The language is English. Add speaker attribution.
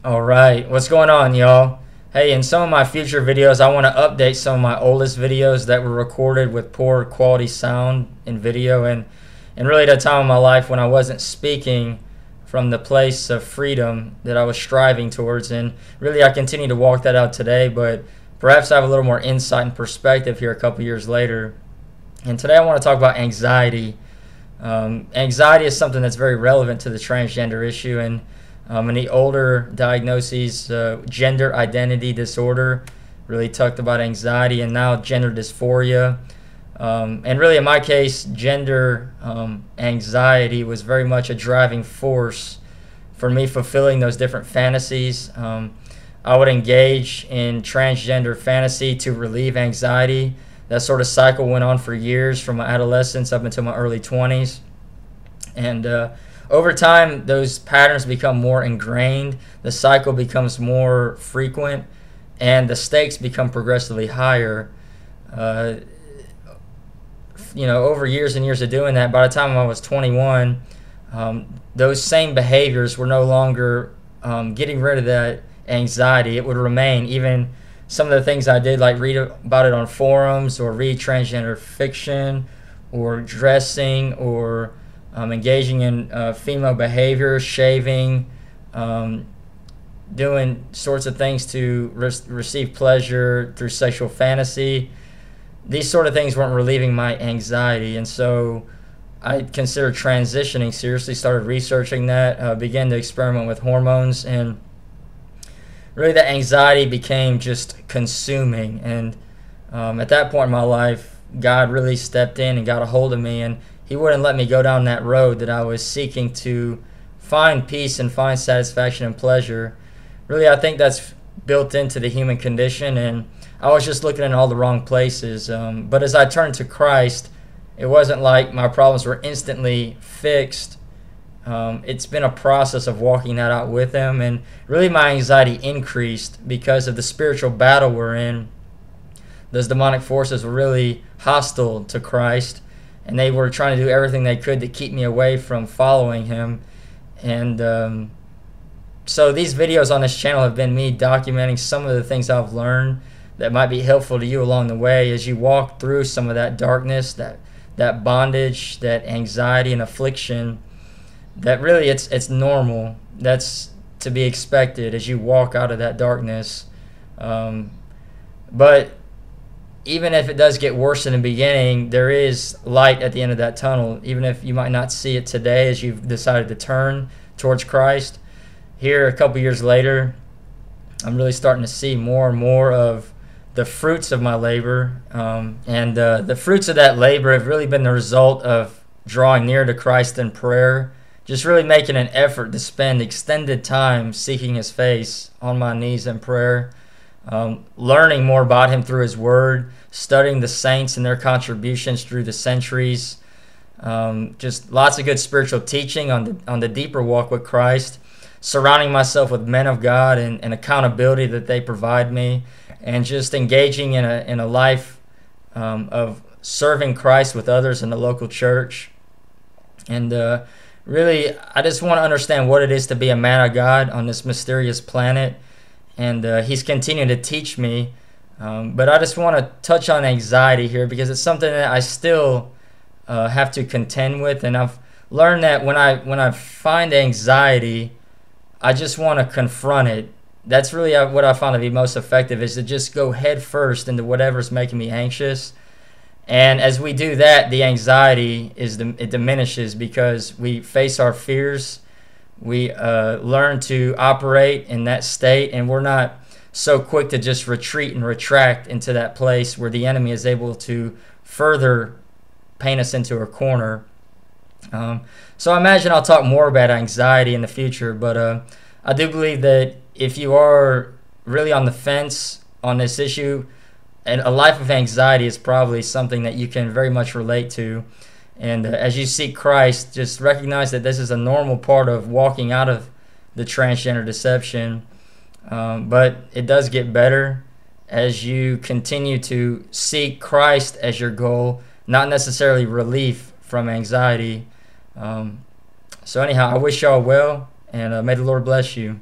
Speaker 1: All right, what's going on, y'all? Hey, in some of my future videos, I want to update some of my oldest videos that were recorded with poor quality sound and video, and really the time of my life when I wasn't speaking from the place of freedom that I was striving towards. And really, I continue to walk that out today, but perhaps I have a little more insight and perspective here a couple years later. And today, I want to talk about anxiety. Anxiety is something that's very relevant to the transgender issue, and in the older diagnoses, gender identity disorder really talked about anxiety, and now gender dysphoria. And really, in my case, gender anxiety was very much a driving force for me fulfilling those different fantasies. I would engage in transgender fantasy to relieve anxiety. That sort of cycle went on for years, from my adolescence up until my early 20s. And over time, those patterns become more ingrained, the cycle becomes more frequent, and the stakes become progressively higher. Uh, over years and years of doing that, by the time I was 21, those same behaviors were no longer getting rid of that anxiety. It would remain. Even some of the things I did, like read about it on forums or read transgender fiction or dressing or engaging in female behavior, shaving, doing sorts of things to receive pleasure through sexual fantasy. These sort of things weren't relieving my anxiety, and so I considered transitioning seriously, started researching that, began to experiment with hormones, and really that anxiety became just consuming. And at that point in my life, God really stepped in and got a hold of me, and He wouldn't let me go down that road that I was seeking to find peace and find satisfaction and pleasure. Really, I think that's built into the human condition, and I was just looking in all the wrong places. But as I turned to Christ, it wasn't like my problems were instantly fixed. It's been a process of walking that out with Him, and really my anxiety increased because of the spiritual battle we're in. Those demonic forces were really hostile to Christ, and they were trying to do everything they could to keep me away from following Him. And so these videos on this channel have been me documenting some of the things I've learned that might be helpful to you along the way as you walk through some of that darkness, that bondage, that anxiety and affliction. That really it's normal. That's to be expected as you walk out of that darkness. But even if it does get worse in the beginning, there is light at the end of that tunnel. Even if you might not see it today as you've decided to turn towards Christ, here a couple years later, I'm really starting to see more and more of the fruits of my labor. And the fruits of that labor have really been the result of drawing near to Christ in prayer, just really making an effort to spend extended time seeking His face on my knees in prayer, learning more about Him through His Word, studying the saints and their contributions through the centuries, just lots of good spiritual teaching on the deeper walk with Christ, surrounding myself with men of God and accountability that they provide me, and just engaging in a life of serving Christ with others in the local church. And really, I just want to understand what it is to be a man of God on this mysterious planet. And He's continuing to teach me. But I just want to touch on anxiety here because it's something that I still have to contend with. And I've learned that when I find anxiety, I just want to confront it. That's really what I found to be most effective, is to just go head first into whatever's making me anxious. And as we do that, the anxiety it diminishes because we face our fears. We learn to operate in that state, and we're not so quick to just retreat and retract into that place where the enemy is able to further paint us into a corner. So I imagine I'll talk more about anxiety in the future, but I do believe that if you are really on the fence on this issue, and a life of anxiety is probably something that you can very much relate to. And as you seek Christ, just recognize that this is a normal part of walking out of the transgender deception. But it does get better as you continue to seek Christ as your goal, not necessarily relief from anxiety. So anyhow, I wish y'all well, and may the Lord bless you.